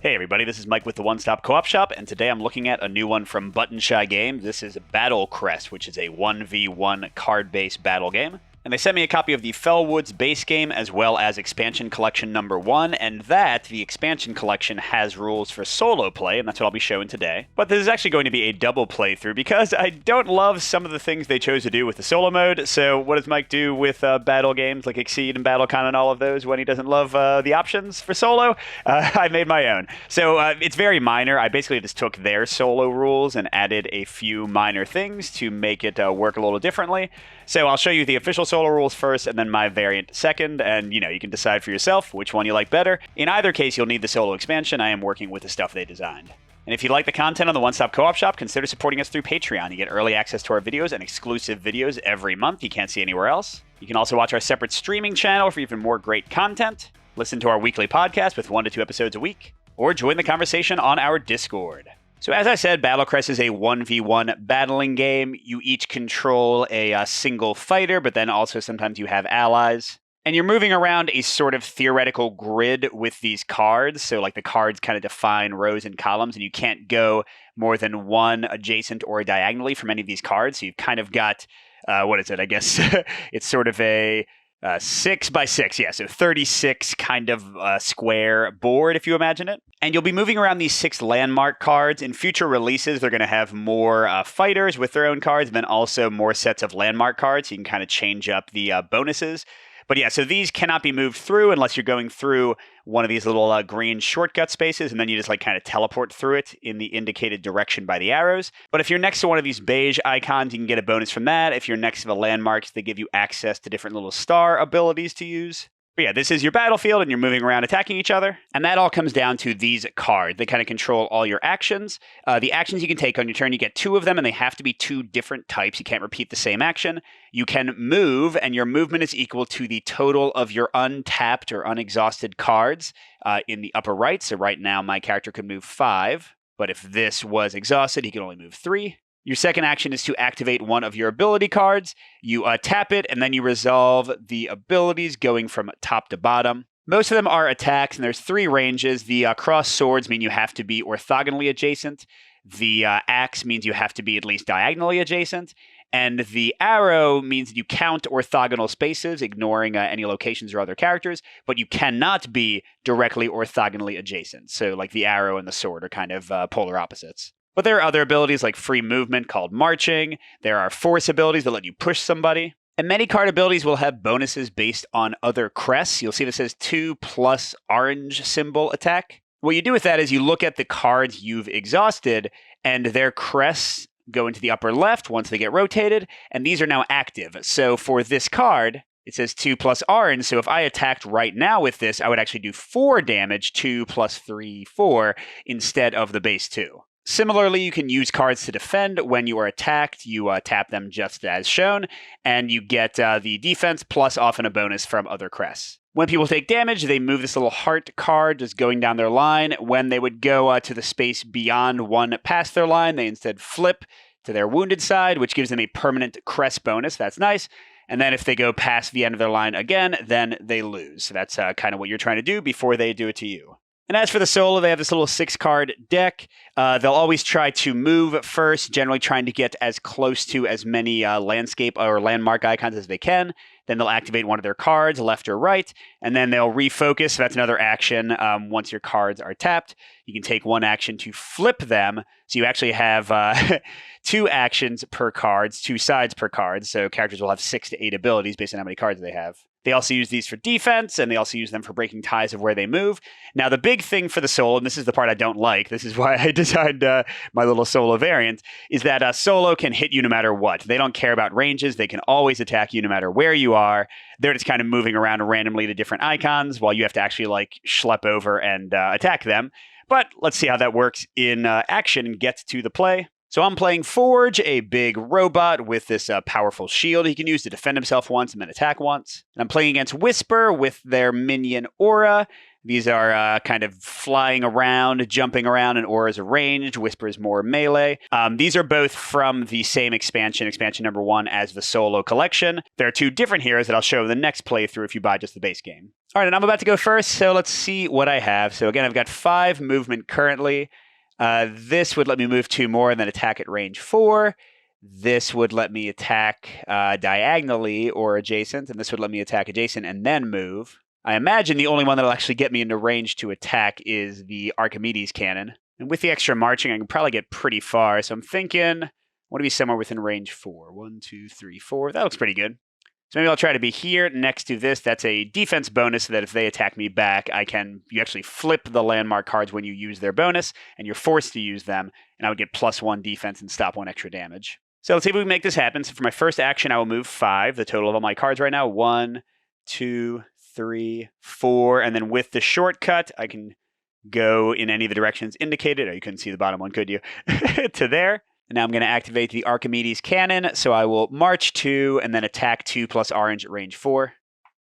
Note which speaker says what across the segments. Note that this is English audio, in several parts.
Speaker 1: Hey everybody, this is Mike with the One Stop Co-op Shop, and today I'm looking at a new one from Button Shy Games. This is Battlecrest, which is a 1v1 card-based battle game. And they sent me a copy of the Fellwoods base game as well as expansion collection number 1, and the expansion collection has rules for solo play, and that's what I'll be showing today. But this is actually going to be a double playthrough because I don't love some of the things they chose to do with the solo mode. So what does Mike do with battle games like Exceed and BattleCon and all of those when he doesn't love the options for solo? I made my own. So it's very minor. I basically just took their solo rules and added a few minor things to make it work a little differently. So I'll show you the official solo rules first and then my variant second, and you can decide for yourself which one you like better. In either case, you'll need the solo expansion. I am working with the stuff they designed. And if you like the content on the One Stop Co-op Shop, consider supporting us through Patreon. You get early access to our videos and exclusive videos every month you can't see anywhere else. You can also watch our separate streaming channel for even more great content, listen to our weekly podcast with 1 to 2 episodes a week, or join the conversation on our Discord. So as I said, Battlecrest is a 1v1 battling game. You each control a single fighter, but then also sometimes you have allies. And you're moving around a sort of theoretical grid with these cards. So like the cards kind of define rows and columns, and you can't go more than one adjacent or diagonally from any of these cards. So you've kind of got, what is it? I guess it's sort of a 6 by 6, yeah, so 36 kind of square board, if you imagine it. And you'll be moving around these 6 landmark cards. In future releases, they're going to have more fighters with their own cards, and then also more sets of landmark cards, so you can kind of change up the bonuses. But yeah, so these cannot be moved through unless you're going through one of these little green shortcut spaces, and then you just kind of teleport through it in the indicated direction by the arrows. But if you're next to one of these beige icons, you can get a bonus from that. If you're next to the landmarks, they give you access to different little star abilities to use. But yeah, this is your battlefield, and you're moving around attacking each other. And that all comes down to these cards. They kind of control all your actions. The actions you can take on your turn, you get 2 of them, and they have to be 2 different types. You can't repeat the same action. You can move, and your movement is equal to the total of your untapped or unexhausted cards in the upper right. So right now, my character could move 5. But if this was exhausted, he can only move 3. Your second action is to activate one of your ability cards. You tap it, and then you resolve the abilities going from top to bottom. Most of them are attacks, and there's 3 ranges. The cross swords mean you have to be orthogonally adjacent. The axe means you have to be at least diagonally adjacent. And the arrow means that you count orthogonal spaces, ignoring any locations or other characters, but you cannot be directly orthogonally adjacent. So like the arrow and the sword are kind of polar opposites. But there are other abilities like free movement called marching. There are force abilities that let you push somebody. And many card abilities will have bonuses based on other crests. You'll see this says 2 plus orange symbol attack. What you do with that is you look at the cards you've exhausted, and their crests go into the upper left once they get rotated, and these are now active. So for this card, it says 2 plus orange, so if I attacked right now with this, I would actually do 4 damage, 2 plus 3, 4, instead of the base 2. Similarly, you can use cards to defend. When you are attacked, you tap them just as shown, and you get the defense plus often a bonus from other crests. When people take damage, they move this little heart card just going down their line. When they would go to the space beyond one past their line, they instead flip to their wounded side, which gives them a permanent crest bonus. That's nice. And then if they go past the end of their line again, then they lose. So that's kind of what you're trying to do before they do it to you. And as for the solo, they have this little 6-card deck. They'll always try to move first, generally trying to get as close to as many landscape or landmark icons as they can. Then they'll activate one of their cards, left or right, and then they'll refocus. So that's another action. Once your cards are tapped, you can take one action to flip them. So you actually have 2 actions per card, 2 sides per card. So characters will have 6 to 8 abilities based on how many cards they have. They also use these for defense, and they also use them for breaking ties of where they move. Now, the big thing for the solo, and this is the part I don't like, this is why I designed my little solo variant, is that solo can hit you no matter what. They don't care about ranges. They can always attack you no matter where you are. They're just kind of moving around randomly to different icons while you have to actually schlep over and attack them. But let's see how that works in action and get to the play. So I'm playing Forge, a big robot with this powerful shield he can use to defend himself once and then attack once. And I'm playing against Whisper with their minion Aura. These are kind of flying around, jumping around, and Aura's ranged. Whisper's more melee. These are both from the same expansion number 1, as the solo collection. There are 2 different heroes that I'll show in the next playthrough if you buy just the base game. All right, and I'm about to go first, so let's see what I have. So again, I've got 5 movement currently. This would let me move 2 more and then attack at range 4. This would let me attack diagonally or adjacent, and this would let me attack adjacent and then move. I imagine the only one that'll actually get me into range to attack is the Archimedes cannon. And with the extra marching, I can probably get pretty far. So I'm thinking I want to be somewhere within range 4. 1, 2, 3, 4. That looks pretty good. So maybe I'll try to be here next to this. That's a defense bonus so that if they attack me back, you actually flip the landmark cards when you use their bonus, and you're forced to use them, and I would get +1 defense and stop 1 extra damage. So let's see if we can make this happen. So for my first action, I will move 5, the total of all my cards right now. 1, 2, 3, 4, and then with the shortcut, I can go in any of the directions indicated. Oh, you couldn't see the bottom one, could you? To there. And now I'm going to activate the Archimedes cannon. So I will march 2 and then attack 2 plus orange at range 4.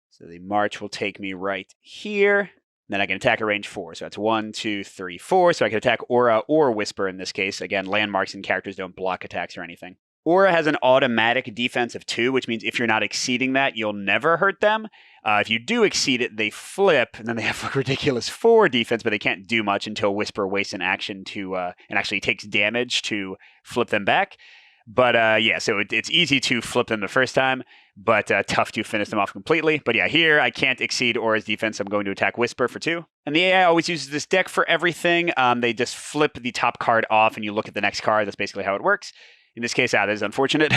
Speaker 1: So the march will take me right here. Then I can attack at range 4. So that's 1, 2, 3, 4. So I can attack Aura or Whisper in this case. Again, landmarks and characters don't block attacks or anything. Aura has an automatic defense of 2, which means if you're not exceeding that, you'll never hurt them. If you do exceed it, they flip, and then they have a ridiculous 4 defense, but they can't do much until Whisper wastes an action to and actually takes damage to flip them back. But yeah, so it's easy to flip them the first time, but tough to finish them off completely. But yeah, here I can't exceed Aura's defense. I'm going to attack Whisper for 2. And the AI always uses this deck for everything. They just flip the top card off, and you look at the next card. That's basically how it works. In this case, that is unfortunate.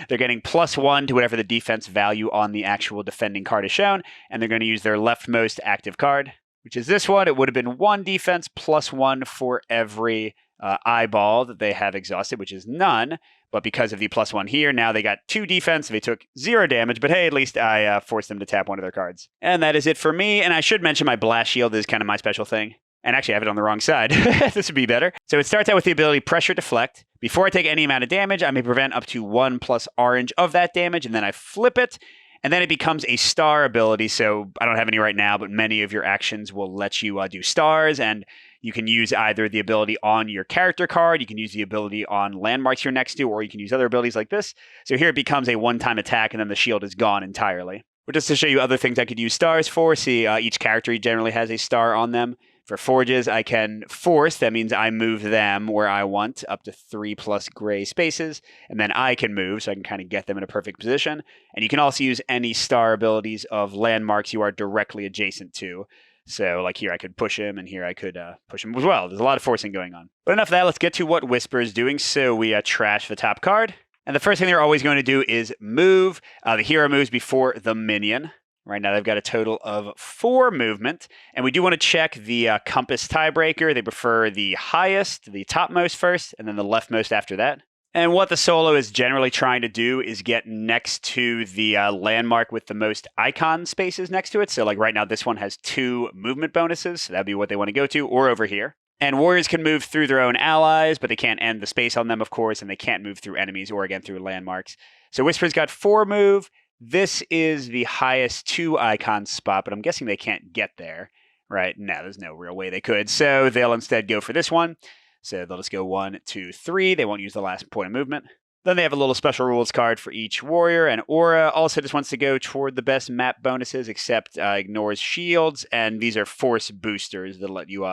Speaker 1: They're getting +1 to whatever the defense value on the actual defending card is shown, and they're going to use their leftmost active card, which is this one. It would have been 1 defense +1 for every eyeball that they have exhausted, which is none. But because of the +1 here, now they got 2 defense. They took 0 damage, but hey, at least I forced them to tap one of their cards. And that is it for me. And I should mention my Blast Shield is kind of my special thing. And actually, I have it on the wrong side. This would be better. So it starts out with the ability Pressure Deflect. Before I take any amount of damage, I may prevent up to 1 plus orange of that damage, and then I flip it. And then it becomes a star ability. So I don't have any right now, but many of your actions will let you do stars. And you can use either the ability on your character card, you can use the ability on landmarks you're next to, or you can use other abilities like this. So here it becomes a one-time attack, and then the shield is gone entirely. But just to show you other things I could use stars for, see each character generally has a star on them. For forges, I can force. That means I move them where I want, up to 3 plus gray spaces. And then I can move, so I can kind of get them in a perfect position. And you can also use any star abilities of landmarks you are directly adjacent to. So like here I could push him, and here I could push him as well. There's a lot of forcing going on. But enough of that, let's get to what Whisper is doing. So we trash the top card. And the first thing they're always going to do is move. The hero moves before the minion. Right now, they've got a total of 4 movement. And we do want to check the compass tiebreaker. They prefer the highest, the topmost first, and then the leftmost after that. And what the solo is generally trying to do is get next to the landmark with the most icon spaces next to it. So like right now, this one has 2 movement bonuses. So that'd be what they want to go to, or over here. And warriors can move through their own allies, but they can't end the space on them, of course, and they can't move through enemies or again through landmarks. So Whisper's got 4 move. This is the highest 2 icon spot, but I'm guessing they can't get there, right? No, there's no real way they could. So they'll instead go for this one. So they'll just go 1, 2, 3. They won't use the last point of movement. Then they have a little special rules card for each warrior. And Aura also just wants to go toward the best map bonuses, except ignores shields. And these are force boosters that let you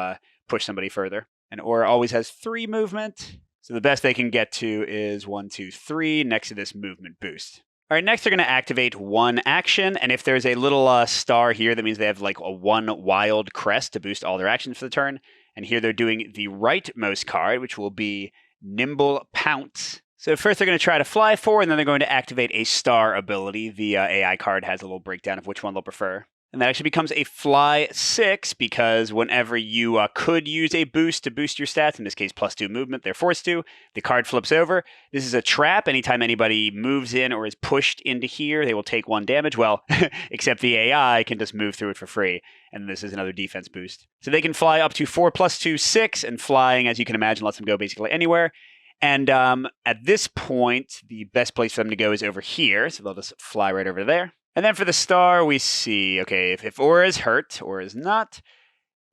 Speaker 1: push somebody further. And Aura always has 3 movement. So the best they can get to is 1, 2, 3 next to this movement boost. All right, next they're going to activate 1 action, and if there's a little star here, that means they have like a 1 wild crest to boost all their actions for the turn. And here they're doing the rightmost card, which will be Nimble Pounce. So first they're going to try to fly 4, and then they're going to activate a star ability. The AI card has a little breakdown of which one they'll prefer. And that actually becomes a fly 6, because whenever you could use a boost to boost your stats, in this case +2 movement, they're forced to, the card flips over. This is a trap. Anytime anybody moves in or is pushed into here, they will take 1 damage. Well, except the AI can just move through it for free. And this is another defense boost. So they can fly up to 4 + 2, 6, and flying, as you can imagine, lets them go basically anywhere. And at this point, the best place for them to go is over here. So they'll just fly right over there. And then for the star, we see, okay, if Aura is hurt, Aura is not.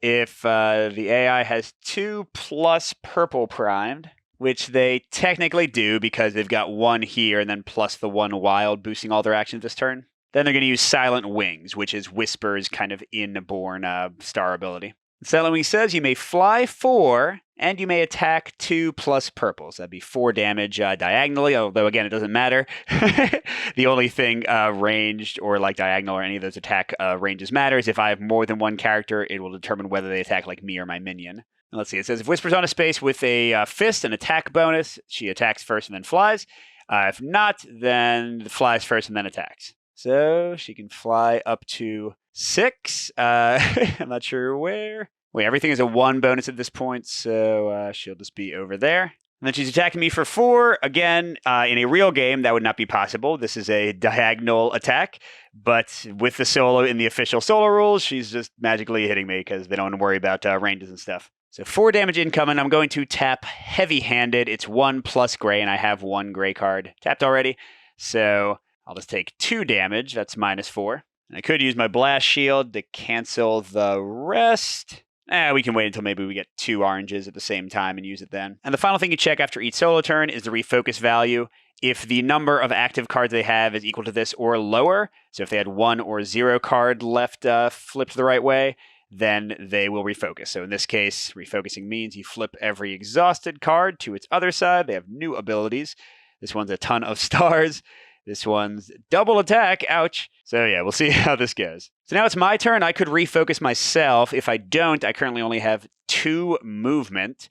Speaker 1: if the AI has 2 plus purple primed, which they technically do because they've got 1 here and then plus the 1 wild boosting all their actions this turn. Then they're going to use Silent Wings, which is Whisper's kind of inborn star ability. Silent Wings says you may fly 4 and you may attack 2 plus purples. That'd be 4 damage diagonally, although again, it doesn't matter. The only thing ranged or like diagonal or any of those attack ranges matters. If I have more than 1 character, it will determine whether they attack like me or my minion. And let's see, it says if Whisper's on a space with a fist and attack bonus, she attacks first and then flies. If not, then flies first and then attacks. So she can fly up to 6. I'm not sure where. Wait, everything is a 1 bonus at this point, so she'll just be over there. And then she's attacking me for 4. Again, in a real game, that would not be possible. This is a diagonal attack. But with the solo in the official solo rules, she's just magically hitting me because they don't worry about ranges and stuff. So 4 damage incoming. I'm going to tap heavy-handed. It's 1 plus gray, and I have 1 gray card tapped already. So I'll just take 2 damage. That's -4. And I could use my blast shield to cancel the rest. We can wait until maybe we get 2 oranges at the same time and use it then. And the final thing you check after each solo turn is the refocus value. If the number of active cards they have is equal to this or lower, so if they had 1 or 0 card left flipped the right way, then they will refocus. So in this case, refocusing means you flip every exhausted card to its other side. They have new abilities. This one's a ton of stars. This one's double attack. Ouch. So yeah, we'll see how this goes. So now it's my turn. I could refocus myself. If I don't, I currently only have 2 movement.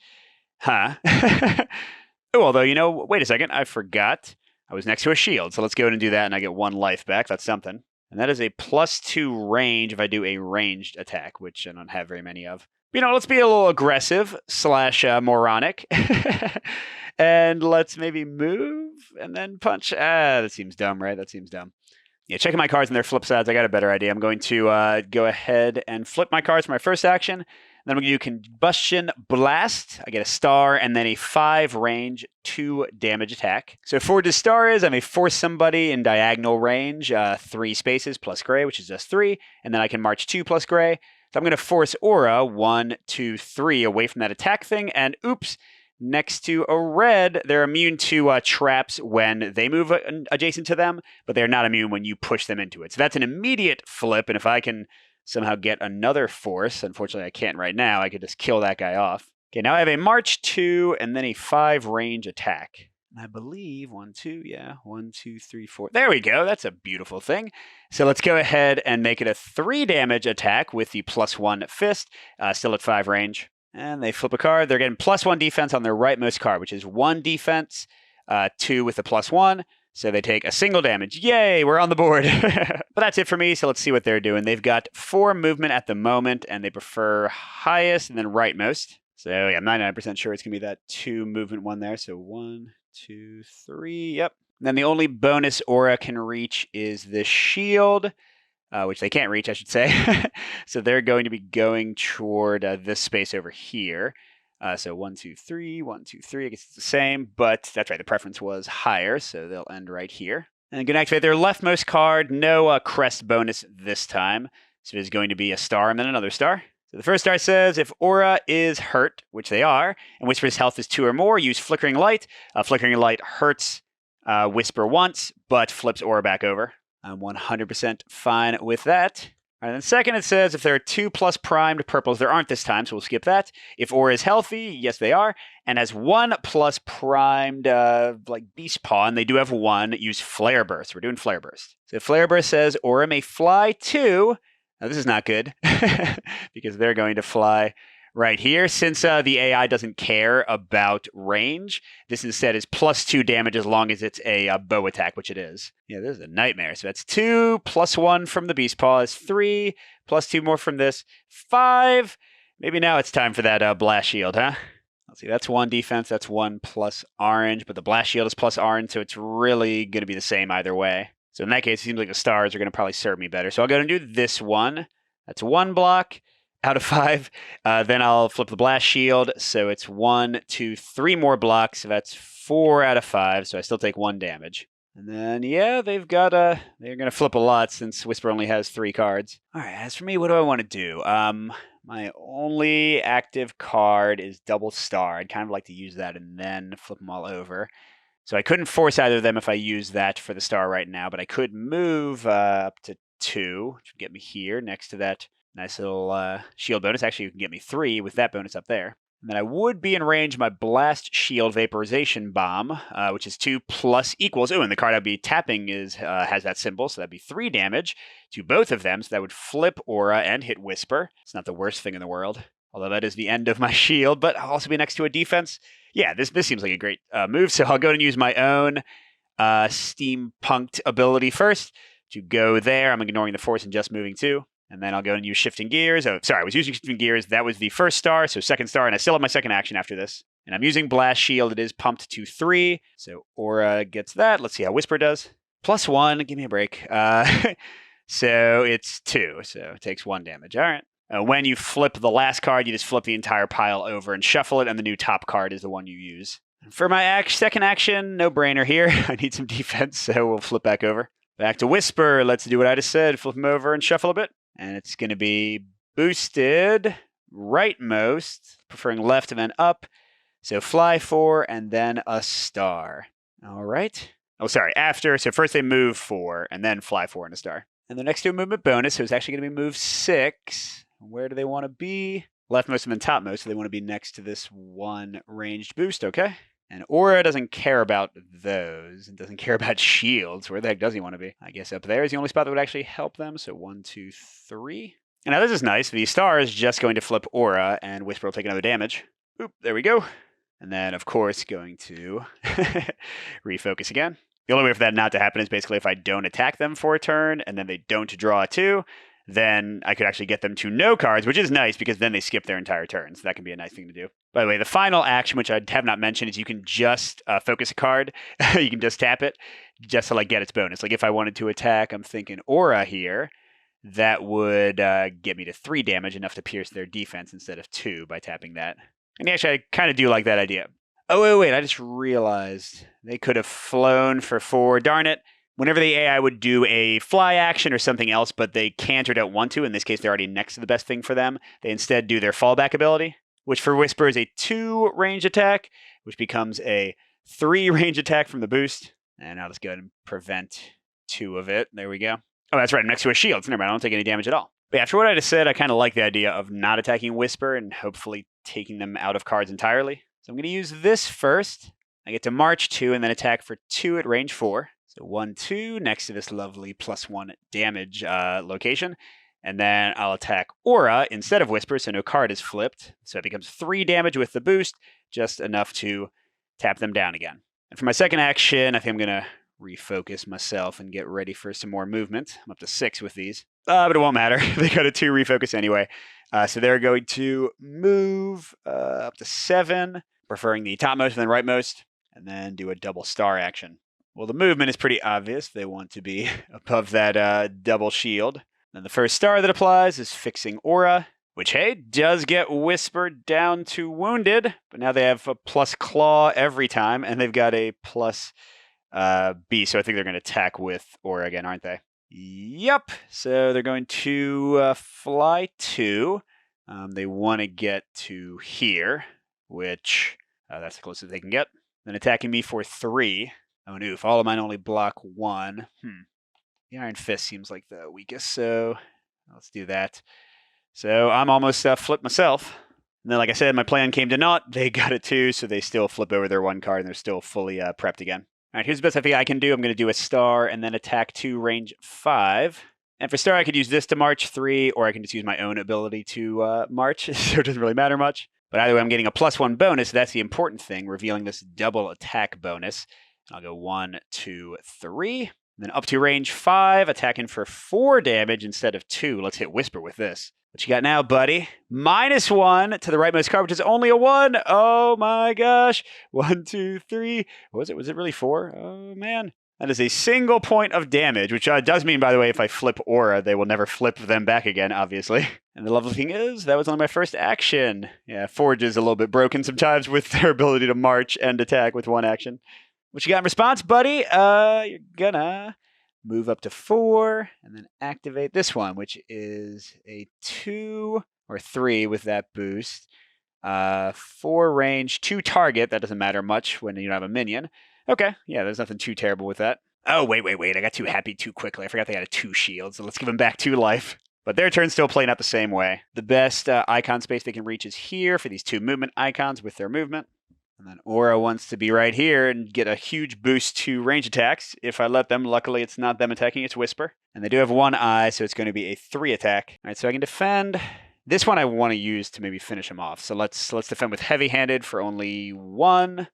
Speaker 1: Huh. Oh, although, you know, wait a second. I forgot. I was next to a shield. So let's go ahead and do that, and I get 1 life back. That's something. And that is a +2 range if I do a ranged attack, which I don't have very many of. You know, let's be a little aggressive / moronic. And let's maybe move and then punch. That seems dumb, right? That seems dumb. Yeah, checking my cards and their flip sides, I got a better idea. I'm going to go ahead and flip my cards for my first action. Then I'm going to do Combustion Blast. I get a star and then a 5 range, 2 damage attack. So for the star is, I may force somebody in diagonal range, 3 spaces plus gray, which is just 3. And then I can march 2 plus gray. So I'm going to force Aura 1, 2, 3 away from that attack thing. And oops, next to a red, they're immune to traps when they move adjacent to them, but they're not immune when you push them into it. So that's an immediate flip. And if I can somehow get another force, unfortunately I can't right now, I could just kill that guy off. Okay, now I have a March 2 and then a 5 range attack. I believe 1, 2, yeah, 1, 2, 3, 4. There we go. That's a beautiful thing. So let's go ahead and make it a 3 damage attack with the +1 fist, still at 5 range. And they flip a card. They're getting +1 defense on their rightmost card, which is 1 defense, 2 with the +1. So they take a single damage. Yay, we're on the board. But that's it for me, so let's see what they're doing. They've got 4 movement at the moment, and they prefer highest and then rightmost. So yeah, I'm 99% sure it's going to be that 2 movement one there. So 1, 2, 3, yep. And then the only bonus Aura can reach is the shield, which they can't reach, I should say. So they're going to be going toward this space over here. So 1, 2, 3, 1, 2, 3. I guess it's the same, but that's right. The preference was higher, so they'll end right here. And I'm going to activate their leftmost card. No crest bonus this time. So it's going to be a star and then another star. So the first star says, if Aura is hurt, which they are, and Whisper's health is 2 or more, use Flickering Light. Flickering Light hurts Whisper once, but flips Aura back over. I'm 100% fine with that. All right, then second, it says if there are 2 plus primed purples, there aren't this time, so we'll skip that. If Aura is healthy, yes, they are, and has 1 plus primed, like Beast Paw, and they do have 1, use Flare Burst. We're doing Flare Burst. So Flare Burst says Aura may fly 2. Now, this is not good because they're going to fly right here. Since the AI doesn't care about range, this instead is +2 damage as long as it's a bow attack, which it is. Yeah, this is a nightmare. So that's 2 +1 from the Beast Paw is 3, +2 more from this, 5. Maybe now it's time for that Blast Shield, huh? Let's see, that's 1 defense, that's 1 plus orange, but the Blast Shield is plus orange, so it's really going to be the same either way. So in that case, it seems like the stars are going to probably serve me better. So I'll go and do this one. That's 1 block out of 5. Then I'll flip the Blast Shield. So it's 1, 2, 3 more blocks. So that's 4 out of 5. So I still take 1 damage. And then, yeah, they're going to flip a lot since Whisper only has 3 cards. All right, as for me, what do I want to do? My only active card is double star. I'd kind of like to use that and then flip them all over. So I couldn't force either of them if I use that for the star right now, but I could move up to 2, which would get me here next to that nice little shield bonus. Actually, you can get me 3 with that bonus up there. And then I would be in range of my Blast Shield Vaporization Bomb, which is 2 plus equals. Oh, and the card I'd be tapping has that symbol, so that'd be 3 damage to both of them. So that would flip Aura and hit Whisper. It's not the worst thing in the world, although that is the end of my shield, but I'll also be next to a defense. Yeah, this seems like a great move, so I'll go and use my own steampunked ability first to go there. I'm ignoring the force and just moving 2. And then I'll go and use Shifting Gears. Oh, sorry, I was using Shifting Gears. That was the first star, so second star, and I still have my second action after this. And I'm using Blast Shield. It is pumped to 3, so Aura gets that. Let's see how Whisper does. +1, give me a break. So it's 2, so it takes 1 damage. All right. When you flip the last card, you just flip the entire pile over and shuffle it, and the new top card is the one you use. For my second action, no brainer here. I need some defense, so we'll flip back over. Back to Whisper. Let's do what I just said. Flip him over and shuffle a bit. And it's going to be boosted rightmost, preferring left and then up. So fly 4 and then a star. All right. Oh, sorry, after. So first they move 4 and then fly 4 and a star. And the next to a movement bonus, so it's actually going to be move 6. Where do they want to be? Leftmost and then topmost, so they want to be next to this one ranged boost, okay? And Aura doesn't care about those. It doesn't care about shields. Where the heck does he want to be? I guess up there is the only spot that would actually help them. So 1, 2, 3. And now this is nice. The star is just going to flip Aura, and Whisper will take another damage. Oop, there we go. And then, of course, going to refocus again. The only way for that not to happen is basically if I don't attack them for a turn, and then they don't draw a 2, then I could actually get them to no cards, which is nice because then they skip their entire turn. So that can be a nice thing to do. By the way, the final action, which I have not mentioned, is you can just focus a card. You can just tap it just to get its bonus. Like if I wanted to attack, I'm thinking Aura here, that would get me to 3 damage, enough to pierce their defense instead of 2 by tapping that. And actually, I kind of do like that idea. Oh, wait, I just realized they could have flown for 4. Darn it. Whenever the AI would do a fly action or something else, but they can't or don't want to, in this case, they're already next to the best thing for them, they instead do their fallback ability, which for Whisper is a 2 range attack, which becomes a 3 range attack from the boost. And I'll just go ahead and prevent 2 of it. There we go. Oh, that's right. I'm next to a shield. So never mind. I don't take any damage at all. But yeah, after what I just said, I kind of like the idea of not attacking Whisper and hopefully taking them out of cards entirely. So I'm going to use this first. I get to march 2 and then attack for 2 at range 4. So 1, 2 next to this lovely +1 damage location. And then I'll attack Aura instead of Whisper, so no card is flipped. So it becomes 3 damage with the boost, just enough to tap them down again. And for my second action, I think I'm going to refocus myself and get ready for some more movement. I'm up to 6 with these. But it won't matter. They got a 2 refocus anyway. So they're going to move up to 7, preferring the topmost and then rightmost, and then do a double star action. Well, the movement is pretty obvious. They want to be above that double shield. Then the first star that applies is fixing Aura, which, hey, does get Whispered down to wounded. But now they have a plus claw every time, and they've got a plus B. So I think they're going to attack with Aura again, aren't they? Yep. So they're going to fly 2. They want to get to here, which that's the closest they can get. Then attacking me for 3. Oh, no, if all of mine only block 1. The Iron Fist seems like the weakest, so let's do that. So I'm almost flipped myself. And then, like I said, my plan came to naught. They got it too, so they still flip over their 1 card, and they're still fully prepped again. All right, here's the best I think I can do. I'm going to do a star and then attack 2, range 5. And for star, I could use this to march 3, or I can just use my own ability to march, so it doesn't really matter much. But either way, I'm getting a +1 bonus. That's the important thing, revealing this double attack bonus. I'll go 1, 2, 3. And then up to range 5, attacking for 4 damage instead of 2. Let's hit Whisper with this. What you got now, buddy? -1 to the rightmost card, which is only a 1. Oh my gosh. 1, 2, 3. What was it? Was it really 4? Oh man. That is a single point of damage, which does mean, by the way, if I flip Aura, they will never flip them back again, obviously. And the lovely thing is, that was only my first action. Yeah, Forge is a little bit broken sometimes with their ability to march and attack with 1 action. What you got in response, buddy? You're gonna move up to 4 and then activate this one, which is a 2 or 3 with that boost. 4 range, 2 target. That doesn't matter much when you don't have a minion. Okay, yeah, there's nothing too terrible with that. Oh, wait. I got too happy too quickly. I forgot they had a 2 shield, so let's give them back 2 life. But their turn's still playing out the same way. The best icon space they can reach is here for these 2 movement icons with their movement. And then Aura wants to be right here and get a huge boost to range attacks if I let them. Luckily, it's not them attacking, it's Whisper. And they do have 1 eye, so it's going to be a 3 attack. All right, so I can defend. This one I want to use to maybe finish him off. So let's defend with heavy-handed for only 1.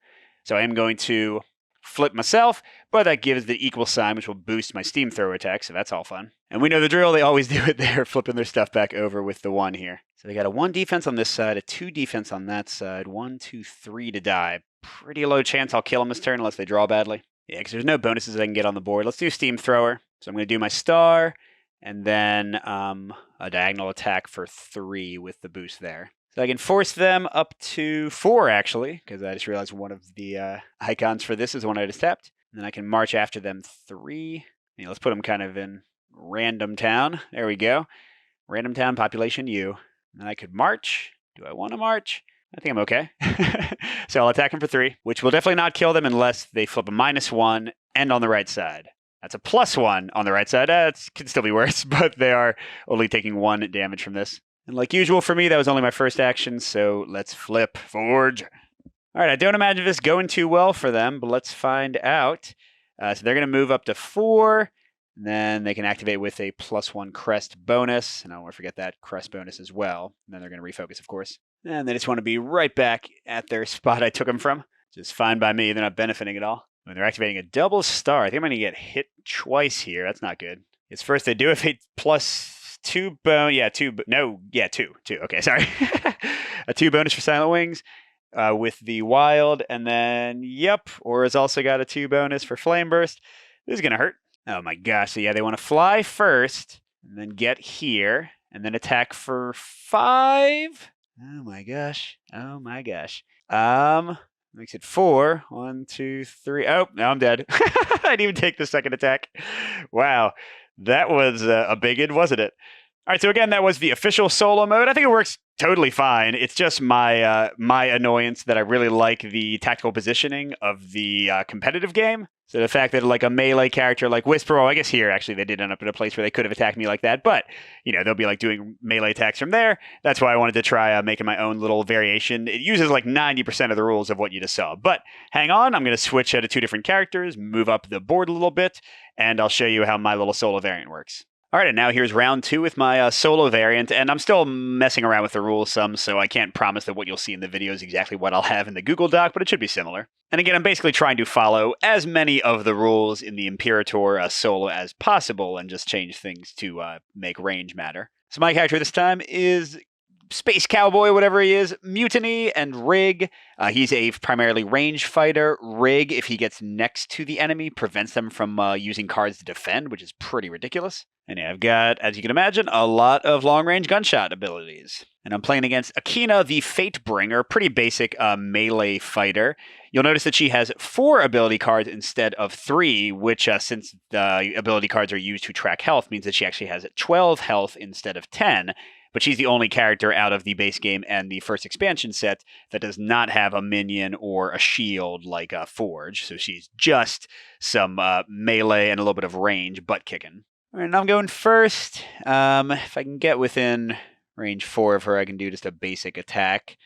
Speaker 1: So I am going to flip myself, but that gives the equal sign, which will boost my steam throw attack, so that's all fun. And we know the drill, they always do it there, flipping their stuff back over with the 1 here. So they got a 1 defense on this side, a 2 defense on that side, 1, 2, 3 to die. Pretty low chance I'll kill them this turn unless they draw badly. Yeah, because there's no bonuses I can get on the board. Let's do steam thrower. So I'm going to do my star, and then a diagonal attack for 3 with the boost there. So I can force them up to 4, actually, because I just realized one of the icons for this is the one I just tapped. And then I can march after them 3. Yeah, let's put them kind of in random town. There we go. Random town, population U. And then I could march. Do I want to march? I think I'm okay. So I'll attack them for 3, which will definitely not kill them unless they flip a -1 and on the right side. That's a +1 on the right side. It could still be worse, but they are only taking 1 damage from this. And like usual for me, that was only my first action, so let's flip. Forge. All right, I don't imagine this going too well for them, but let's find out. So they're going to move up to 4, and then they can activate with a +1 crest bonus, and I don't want to forget that crest bonus as well. And then they're going to refocus, of course. And they just want to be right back at their spot I took them from. Just fine by me. They're not benefiting at all. When they're activating a double star, I think I'm going to get hit twice here. That's not good. It's first they do have a +2 bone. Yeah, 2. No, yeah, 2. 2. Okay, sorry. A 2 bonus for Silent Wings with the Wild. And then, yep, Aura's also got a 2 bonus for Flame Burst. This is going to hurt. Oh my gosh. So yeah, they want to fly first and then get here and then attack for 5. Oh my gosh. Oh my gosh. Makes it 4. 1, 2, 3. Oh, now I'm dead. I didn't even take the second attack. Wow. That was a big one, wasn't it? All right, so again, that was the official solo mode. I think it works totally fine. It's just my my annoyance that I really like the tactical positioning of the competitive game. So the fact that like a melee character like Whisper, I guess here actually they did end up in a place where they could have attacked me like that, but you know they'll be like doing melee attacks from there. That's why I wanted to try making my own little variation. It uses like 90% of the rules of what you just saw. But hang on, I'm going to switch to 2 different characters, move up the board a little bit, and I'll show you how my little solo variant works. All right, and now here's round 2 with my solo variant, and I'm still messing around with the rules some, so I can't promise that what you'll see in the video is exactly what I'll have in the Google Doc, but it should be similar. And again, I'm basically trying to follow as many of the rules in the Imperator solo as possible and just change things to make range matter. So my character this time is Space Cowboy, whatever he is, Mutiny, and Rig. He's a primarily range fighter. Rig, if he gets next to the enemy, prevents them from using cards to defend, which is pretty ridiculous. And yeah, I've got, as you can imagine, a lot of long-range gunshot abilities. And I'm playing against Akina, the Fatebringer, pretty basic melee fighter. You'll notice that she has 4 ability cards instead of 3, which, since the ability cards are used to track health, means that she actually has 12 health instead of 10. But she's the only character out of the base game and the first expansion set that does not have a minion or a shield like Forge. So she's just some melee and a little bit of range butt kicking. All right, now I'm going first. If I can get within range 4 of her, I can do just a basic attack.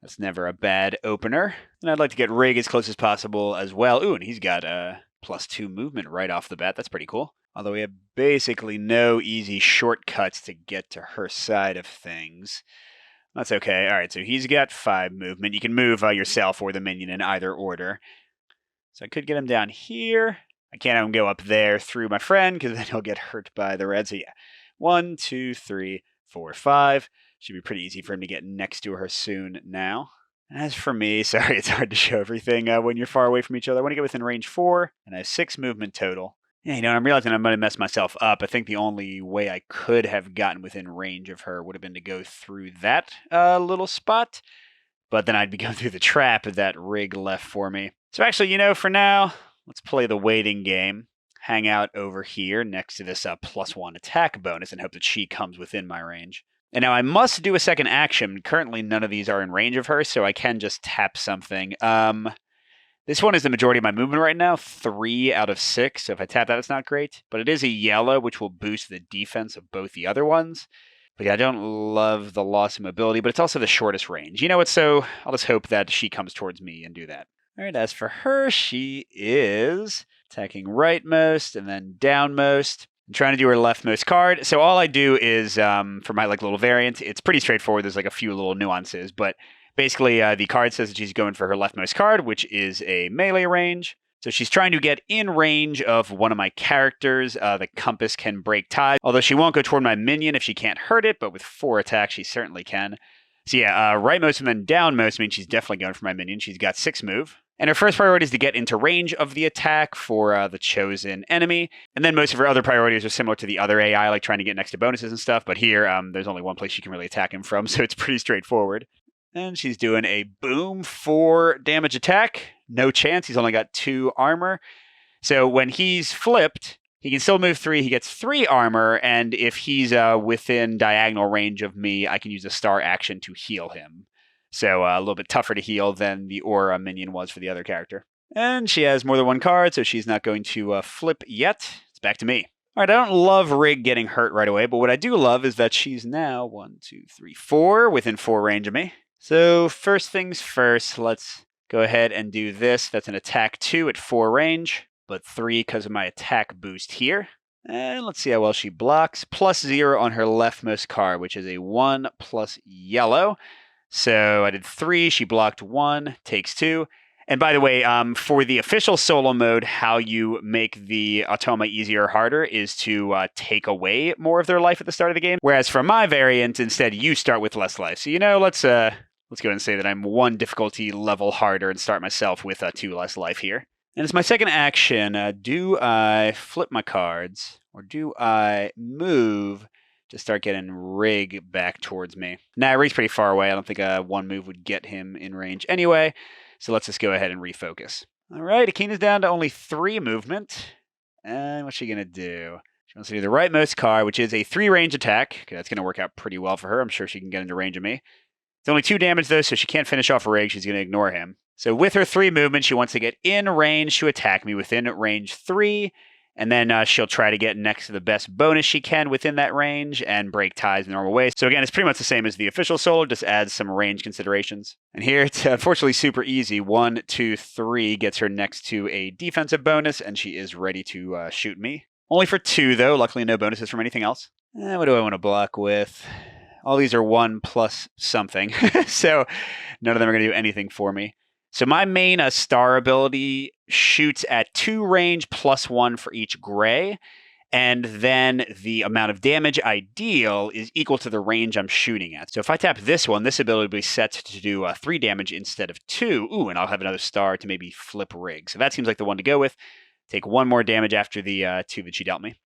Speaker 1: That's never a bad opener. And I'd like to get Rig as close as possible as well. Ooh, and he's got a +2 movement right off the bat. That's pretty cool. Although we have basically no easy shortcuts to get to her side of things. That's okay. All right, so he's got 5 movement. You can move yourself or the minion in either order. So I could get him down here. I can't have him go up there through my friend because then he'll get hurt by the red. So yeah, 1, 2, 3, 4, 5. Should be pretty easy for him to get next to her soon now. And as for me, sorry, it's hard to show everything when you're far away from each other. I want to get within range 4, and I have 6 movement total. Yeah, you know, I'm realizing I might have messed myself up. I think the only way I could have gotten within range of her would have been to go through that little spot. But then I'd be going through the trap that Rig left for me. So actually, you know, for now, let's play the waiting game. Hang out over here next to this +1 attack bonus and hope that she comes within my range. And now I must do a second action. Currently, none of these are in range of her, so I can just tap something. This one is the majority of my movement right now, 3 out of 6. So if I tap that, it's not great. But it is a yellow, which will boost the defense of both the other ones. But yeah, I don't love the loss of mobility, but it's also the shortest range. You know what? So I'll just hope that she comes towards me and do that. All right, as for her, she is attacking rightmost and then downmost. I'm trying to do her leftmost card. So all I do is, for my little variant, it's pretty straightforward. There's a few little nuances, but basically the card says that she's going for her leftmost card, which is a melee range. So she's trying to get in range of one of my characters. The compass can break ties, although she won't go toward my minion if she can't hurt it, but with 4 attacks, she certainly can. So yeah, rightmost and then downmost means she's definitely going for my minion. She's got 6 move. And her first priority is to get into range of the attack for the chosen enemy. And then most of her other priorities are similar to the other AI, like trying to get next to bonuses and stuff. But here, there's only one place she can really attack him from, so it's pretty straightforward. And she's doing a boom 4 damage attack. No chance. He's only got 2 armor. So when he's flipped, he can still move 3. He gets 3 armor. And if he's within diagonal range of me, I can use a star action to heal him. So a little bit tougher to heal than the aura minion was for the other character. And she has more than 1 card, so she's not going to flip yet. It's back to me. All right, I don't love Rig getting hurt right away, but what I do love is that she's now 1, 2, 3, 4 within 4 range of me. So first things first, let's go ahead and do this. That's an attack 2 at 4 range, but 3 because of my attack boost here. And let's see how well she blocks. +0 on her leftmost card, which is a 1 plus yellow. So I did 3, she blocked 1, takes 2. And by the way, for the official solo mode, how you make the automa easier or harder is to take away more of their life at the start of the game. Whereas for my variant, instead, you start with less life. So, let's go ahead and say that I'm 1 difficulty level harder and start myself with 2 less life here. And as my second action, do I flip my cards or do I move to start getting Rig back towards me? Nah, Rig's pretty far away. I don't think 1 move would get him in range anyway. So let's just go ahead and refocus. All right, Akina's down to only 3 movement. And what's she going to do? She wants to do the rightmost card, which is a 3 range attack. Okay, that's going to work out pretty well for her. I'm sure she can get into range of me. It's only 2 damage, though, so she can't finish off Rig. She's going to ignore him. So with her 3 movement, she wants to get in range to attack me within range 3. And then she'll try to get next to the best bonus she can within that range and break ties the normal way. So again, it's pretty much the same as the official solo, just adds some range considerations. And here, it's unfortunately super easy. 1, 2, 3 gets her next to a defensive bonus, and she is ready to shoot me. Only for 2, though. Luckily, no bonuses from anything else. What do I want to block with? All these are 1 plus something, so none of them are going to do anything for me. So my main star ability shoots at 2 range +1 for each gray, and then the amount of damage I deal is equal to the range I'm shooting at. So if I tap this one, this ability will be set to do 3 damage instead of 2. Ooh, and I'll have another star to maybe flip Rig. So that seems like the one to go with. Take 1 more damage after the 2 that she dealt me.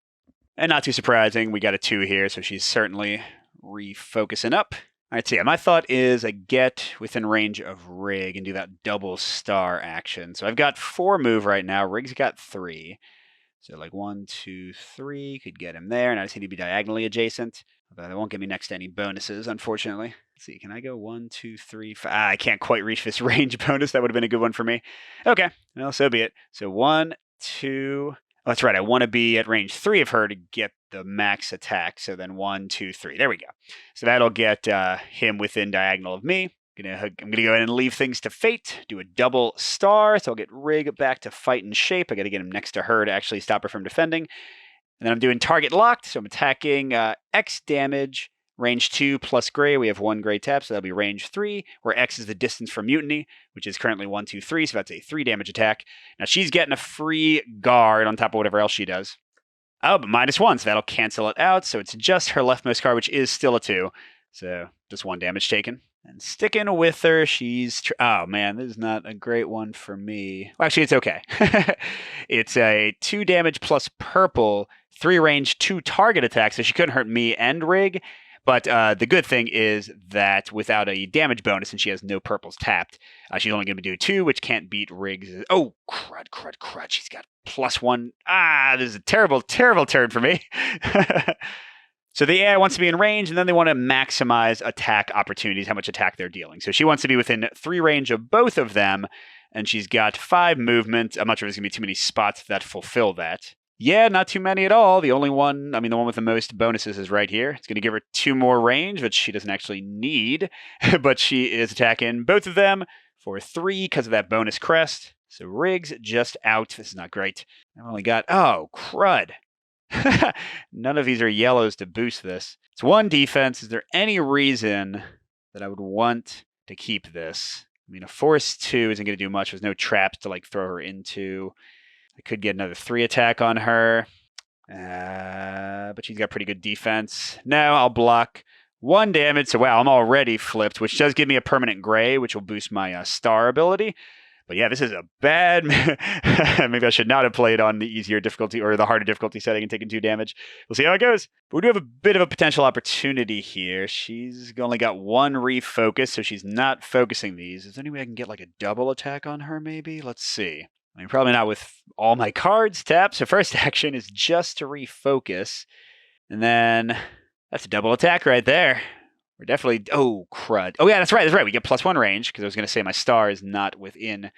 Speaker 1: And not too surprising, we got a 2 here, so she's certainly refocusing up. All right, so yeah, my thought is I get within range of Rig and do that double star action. So I've got 4 move right now. Rig's got 3. So 1, 2, 3 could get him there, and I just need to be diagonally adjacent. Although that won't get me next to any bonuses, unfortunately. Let's see, can I go 1, 2, 3, 5? I can't quite reach this range bonus. That would have been a good one for me. Okay, well, so be it. So 1, 2... Oh, that's right. I want to be at range 3 of her to get the max attack. So then 1, 2, 3. There we go. So that'll get him within diagonal of me. I'm going to go ahead and leave things to fate. Do a double star. So I'll get Rig back to fight in shape. I got to get him next to her to actually stop her from defending. And then I'm doing target locked. So I'm attacking X damage. Range 2 plus gray, we have 1 gray tap, so that'll be range 3, where X is the distance from mutiny, which is currently 1, 2, 3, so that's a 3 damage attack. Now she's getting a free guard on top of whatever else she does. Oh, but -1, so that'll cancel it out, so it's just her leftmost card, which is still a 2. So just 1 damage taken. And sticking with her, she's... oh, man, this is not a great one for me. Well, actually, it's okay. It's a 2 damage plus purple, 3 range, 2 target attack, so she couldn't hurt me and Rig. But the good thing is that without a damage bonus, and she has no purples tapped, she's only going to do 2, which can't beat Rig's. Oh, crud. She's got +1. Ah, this is a terrible, terrible turn for me. So the AI wants to be in range, and then they want to maximize attack opportunities, how much attack they're dealing. So she wants to be within 3 range of both of them, and she's got 5 movement. I'm not sure there's going to be too many spots that fulfill that. Yeah, not too many at all. The only one, the one with the most bonuses is right here. It's going to give her 2 more range, which she doesn't actually need, but she is attacking both of them for 3 because of that bonus crest. So Riggs just out. This is not great. I've only got, oh, crud. None of these are yellows to boost this. It's 1 defense. Is there any reason that I would want to keep this? A force 2 isn't going to do much. There's no traps to throw her into. I could get another 3 attack on her. But she's got pretty good defense. No, I'll block 1 damage. So wow, I'm already flipped, which does give me a permanent gray, which will boost my star ability. But yeah, this is a bad. Maybe I should not have played on the easier difficulty or the harder difficulty setting and taken 2 damage. We'll see how it goes. But we do have a bit of a potential opportunity here. She's only got 1 refocus, so she's not focusing these. Is there any way I can get a double attack on her, maybe? Let's see. Probably not with all my cards tapped. So first action is just to refocus. And then that's a double attack right there. We're definitely... Oh, crud. Oh, yeah, that's right. We get +1 range, because I was going to say my star is not within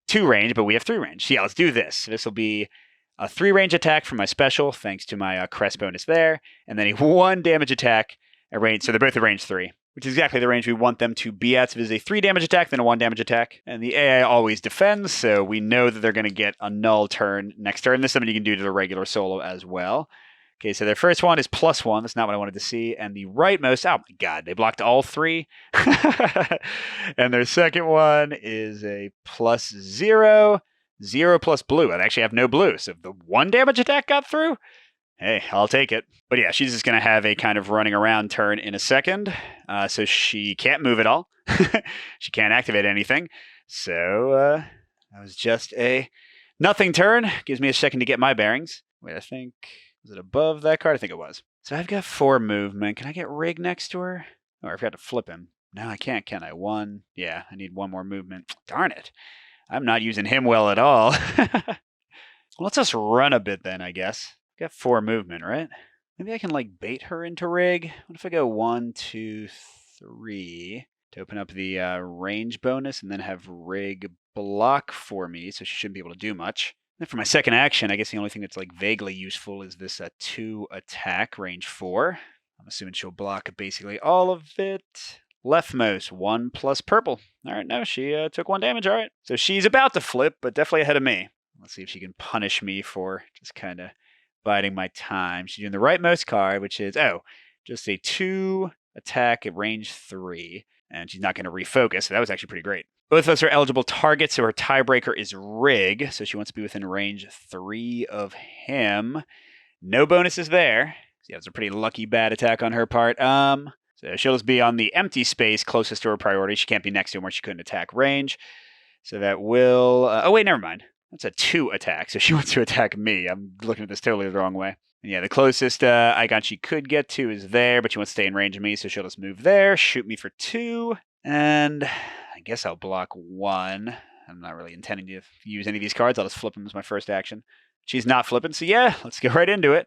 Speaker 1: 2 range, but we have 3 range. So yeah, let's do this. This will be a 3 range attack for my special, thanks to my crest bonus there. And then a 1 damage attack at range. So they're both at range 3, which is exactly the range we want them to be at. So there's a 3 damage attack, then a 1 damage attack. And the AI always defends, so we know that they're going to get a null turn next turn. This is something you can do to the regular solo as well. Okay, so their first one is +1. That's not what I wanted to see. And the rightmost, oh my god, they blocked all 3. And their second one is a +0, 0 plus blue. I actually have no blue. So if the 1 damage attack got through, hey, I'll take it. But yeah, she's just going to have a kind of running around turn in a second. So she can't move at all. She can't activate anything. So that was just a nothing turn. Gives me a second to get my bearings. Wait, I think... Was it above that card? I think it was. So I've got 4 movement. Can I get Rig next to her? Or I've got to flip him. No, I can't, can I? 1. Yeah, I need 1 more movement. Darn it. I'm not using him well at all. Well, let's just run a bit then, I guess. Got 4 movement, right? Maybe I can bait her into Rig. What if I go 1, 2, 3 to open up the range bonus and then have Rig block for me, so she shouldn't be able to do much. Then for my second action, I guess the only thing that's vaguely useful is this 2 attack, range 4. I'm assuming she'll block basically all of it. Leftmost, 1 plus purple. All right, no, she took 1 damage. All right. So she's about to flip, but definitely ahead of me. Let's see if she can punish me for just kind of biding my time. She's doing the rightmost card, which is, just a 2 attack at range 3. And she's not going to refocus, so that was actually pretty great. Both of us are eligible targets, so her tiebreaker is Rig, so she wants to be within range 3 of him. No bonuses there. So yeah, it was a pretty lucky bad attack on her part. So she'll just be on the empty space closest to her priority. She can't be next to him where she couldn't attack range. So that will... oh, wait, never mind. That's a 2 attack, so she wants to attack me. I'm looking at this totally the wrong way. And yeah, the closest icon she could get to is there, but she wants to stay in range of me, so she'll just move there, shoot me for 2, and I guess I'll block 1. I'm not really intending to use any of these cards. I'll just flip them as my first action. She's not flipping, so yeah, let's go right into it.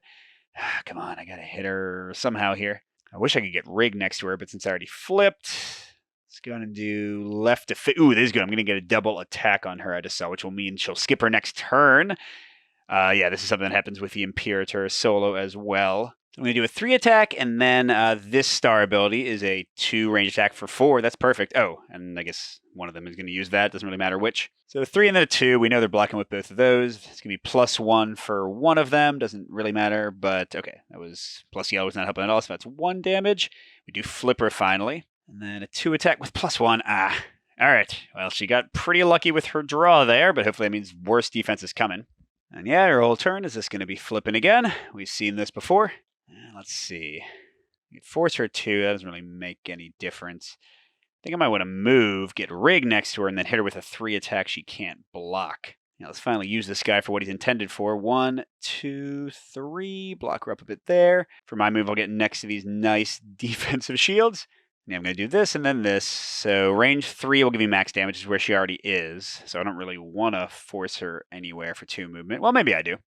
Speaker 1: Come on, I gotta hit her somehow here. I wish I could get Rig next to her, but since I already flipped, let's go and do left to fit. Ooh, this is good. I'm going to get a double attack on her, I just saw, which will mean she'll skip her next turn. Yeah, this is something that happens with the Imperator solo as well. So I'm going to do a 3 attack, and then this star ability is a 2 range attack for 4. That's perfect. Oh, and I guess one of them is going to use that. Doesn't really matter which. So 3 and then a 2. We know they're blocking with both of those. It's going to be +1 for one of them. Doesn't really matter, but okay. That was plus yellow was not helping at all, so that's 1 damage. We do flip her finally. And then a 2 attack with +1. Ah, all right. Well, she got pretty lucky with her draw there, but hopefully that means worse defense is coming. And yeah, her whole turn is just going to be flipping again. We've seen this before. Let's see. Force her 2. That doesn't really make any difference. I think I might want to move, get Rig next to her, and then hit her with a 3 attack she can't block. Now let's finally use this guy for what he's intended for. 1, 2, 3. Block her up a bit there. For my move, I'll get next to these nice defensive shields. Yeah, I'm going to do this and then this. So range 3 will give me max damage, is where she already is. So I don't really want to force her anywhere for 2 movement. Well, maybe I do.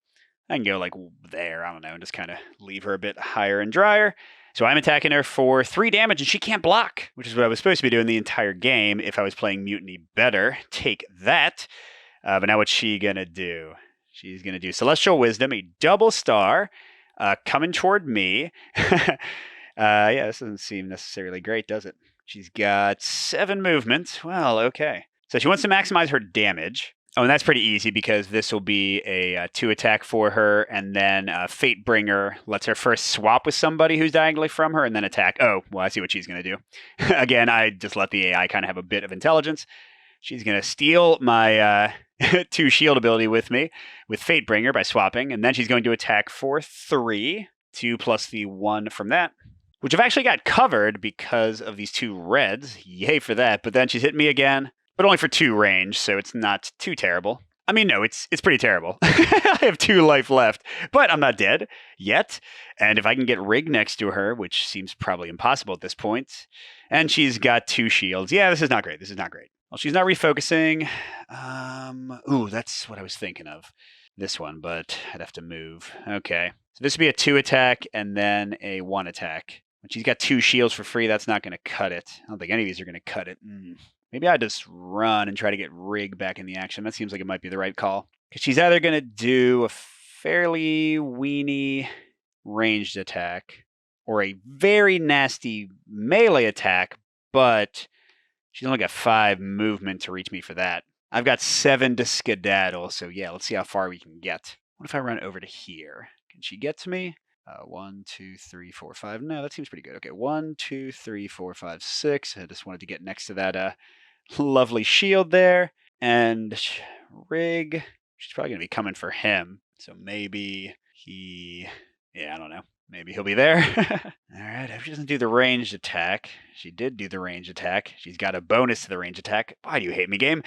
Speaker 1: I can go like there, I don't know, and just kind of leave her a bit higher and drier. So I'm attacking her for 3 damage, and she can't block, which is what I was supposed to be doing the entire game if I was playing Mutiny better. Take that. But now what's she going to do? She's going to do Celestial Wisdom, a double star, coming toward me. Yeah, this doesn't seem necessarily great, does it? She's got 7 movement. Well, okay. So she wants to maximize her damage. Oh, and that's pretty easy because this will be a 2 attack for her, and then Fatebringer lets her first swap with somebody who's diagonally from her, and then attack. Oh, well, I see what she's going to do. Again, I just let the AI kind of have a bit of intelligence. She's going to steal my 2 shield ability with me with Fatebringer by swapping, and then she's going to attack for 3, 2 plus the 1 from that, which I've actually got covered because of these 2 reds. Yay for that. But then she's hitting me again, but only for 2 range, so it's not too terrible. I mean, no, it's pretty terrible. I have 2 life left, but I'm not dead yet. And if I can get Rig next to her, which seems probably impossible at this point, and she's got 2 shields. Yeah, this is not great. This is not great. Well, she's not refocusing. Ooh, that's what I was thinking of. This one, but I'd have to move. Okay. So this would be a 2 attack and then a 1 attack. When she's got 2 shields for free, that's not going to cut it. I don't think any of these are going to cut it. Maybe I just run and try to get Rig back in the action. That seems like it might be the right call. Because she's either going to do a fairly weenie ranged attack or a very nasty melee attack, but she's only got 5 movement to reach me for that. I've got 7 to skedaddle, so yeah, let's see how far we can get. What if I run over to here? Can she get to me? 1, 2, 3, 4, 5. No, that seems pretty good. Okay, 1, 2, 3, 4, 5, 6. I just wanted to get next to that lovely shield there. And Rig, she's probably going to be coming for him. So maybe he... Yeah, I don't know. Maybe he'll be there. All right, if she doesn't do the ranged attack, she did do the ranged attack. She's got a bonus to the ranged attack. Why do you hate me, game?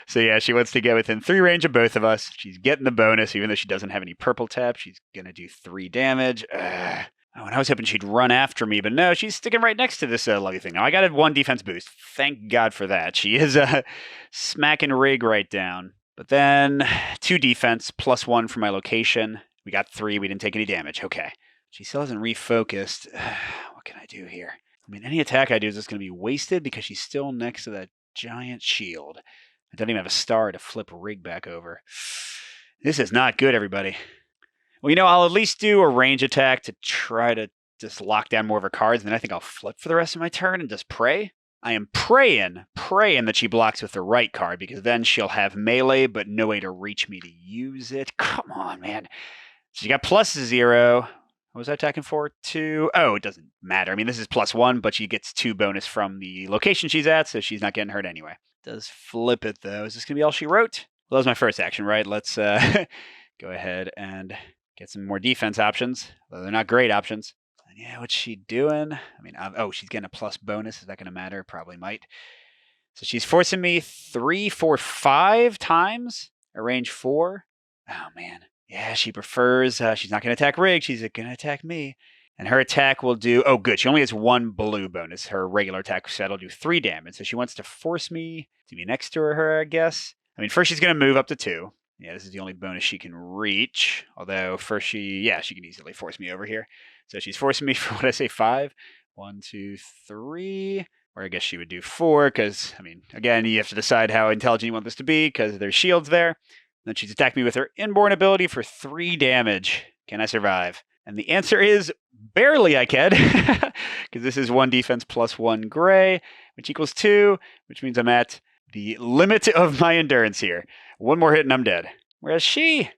Speaker 1: So yeah, she wants to get within 3 range of both of us. She's getting the bonus, even though she doesn't have any purple tap. She's going to do 3 damage. Oh, and I was hoping she'd run after me, but no, she's sticking right next to this lovely thing. Now, I got a 1 defense boost. Thank God for that. She is smacking Rig right down. But then 2 defense, plus 1 for my location. We got 3. We didn't take any damage. Okay. She still hasn't refocused. What can I do here? I mean, any attack I do is just going to be wasted because she's still next to that giant shield. I don't even have a star to flip Rig back over. This is not good, everybody. Well, I'll at least do a range attack to try to just lock down more of her cards, and then I think I'll flip for the rest of my turn and just pray. I am praying that she blocks with the right card, because then she'll have melee, but no way to reach me to use it. Come on, man. She got +0. What was I attacking for? 2. Oh, it doesn't matter. I mean, this is +1, but she gets 2 bonus from the location she's at, so she's not getting hurt anyway. Does flip it, though. Is this going to be all she wrote? Well, that was my first action, right? Let's go ahead and get some more defense options, though they're not great options. And yeah, what's she doing? I mean, she's getting a plus bonus. Is that going to matter? Probably might. So she's forcing me 3, 4, 5 times. A range 4. Oh, man. Yeah, she prefers, she's not going to attack Rig. She's going to attack me. And her attack will do, oh, good. She only has 1 blue bonus. Her regular attack set will do 3 damage. So she wants to force me to be next to her, I guess. I mean, first she's going to move up to 2. Yeah, this is the only bonus she can reach. Although first she can easily force me over here. So she's forcing me for, what I say, 5. 1, 2, 3. Or I guess she would do 4 because, I mean, again, you have to decide how intelligent you want this to be because there's shields there. Then she's attacked me with her inborn ability for 3 damage. Can I survive? And the answer is barely I can, because this is 1 defense plus 1 gray, which equals 2, which means I'm at the limit of my endurance here. 1 more hit and I'm dead. Whereas she,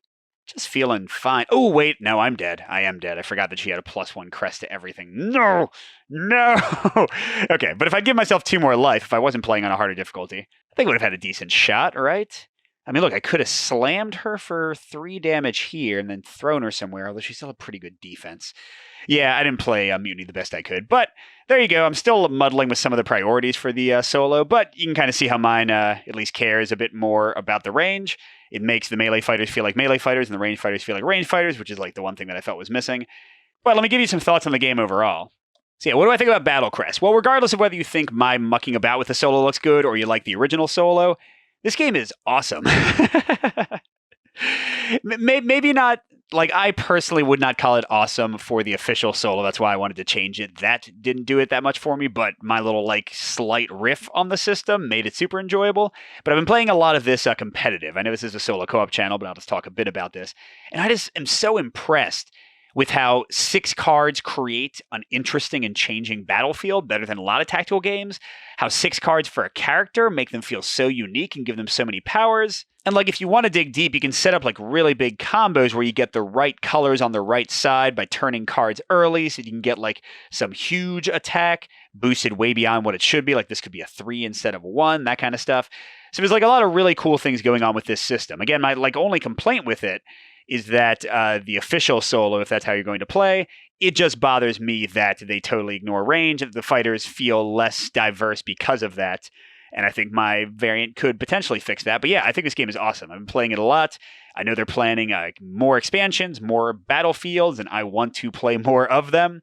Speaker 1: just feeling fine. Oh, wait, no, I'm dead. I am dead. I forgot that she had a +1 crest to everything. No! Okay, but if I give myself 2 more life, if I wasn't playing on a harder difficulty, I think I would have had a decent shot, right? I mean, look, I could have slammed her for 3 damage here and then thrown her somewhere, although she still had pretty good defense. Yeah, I didn't play Mutiny the best I could, but there you go. I'm still muddling with some of the priorities for the solo, but you can kind of see how mine at least cares a bit more about the range. It makes the melee fighters feel like melee fighters and the range fighters feel like range fighters, which is like the one thing that I felt was missing. But let me give you some thoughts on the game overall. So yeah, what do I think about Battlecrest? Well, regardless of whether you think my mucking about with the solo looks good or you like the original solo, this game is awesome. Maybe not. Like, I personally would not call it awesome for the official solo. That's why I wanted to change it. That didn't do it that much for me, but my little, like, slight riff on the system made it super enjoyable. But I've been playing a lot of this competitive. I know this is a solo co-op channel, but I'll just talk a bit about this. And I just am so impressed with how 6 cards create an interesting and changing battlefield better than a lot of tactical games. How 6 cards for a character make them feel so unique and give them so many powers. And like, if you want to dig deep, you can set up like really big combos where you get the right colors on the right side by turning cards early, so you can get like some huge attack boosted way beyond what it should be. Like, this could be a 3 instead of a 1, that kind of stuff. So there's like a lot of really cool things going on with this system. Again, my like only complaint with it is that the official solo, if that's how you're going to play, it just bothers me that they totally ignore range, that the fighters feel less diverse because of that. And I think my variant could potentially fix that. But yeah, I think this game is awesome. I've been playing it a lot. I know they're planning more expansions, more battlefields, and I want to play more of them.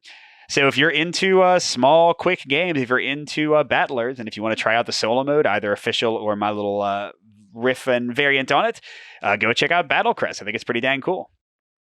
Speaker 1: So if you're into small, quick games, if you're into battlers, and if you want to try out the solo mode, either official or my little riff and variant on it, go check out Battlecrest. I think it's pretty dang cool.